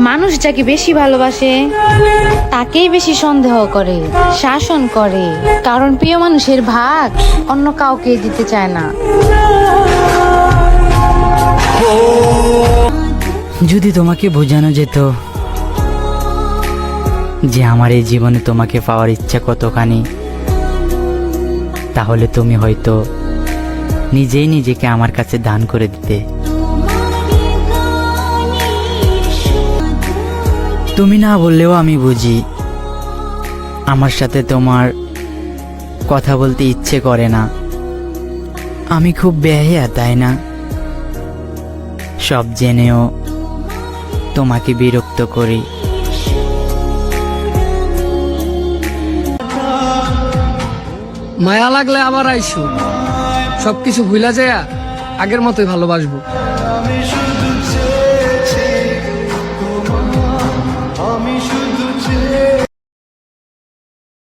মানুষ যাকে বেশি ভালোবাসে তাকেই বেশি সন্দেহ করে, শাসন করে, কারণ প্রিয় মানুষের ভাগ অন্য কাউকে দিতে চায় না। যদি তোমাকে বোঝানো যেত যে আমার এই জীবনে তোমাকে পাওয়ার ইচ্ছা কতখানি, তাহলে তুমি হয়তো নিজেই নিজেকে আমার কাছে দান করে দিতে। তুমি না বললেও আমি বুঝি আমার সাথে তোমার কথা বলতে ইচ্ছে করে না। আমি খুব বেহায়া, তাই না? সব জেনেও তোমাকে বিরক্ত করি। মায়া লাগলে আবার আইসো, সবকিছু ভুলা যায় আগের মতোই ভালোবাসবো।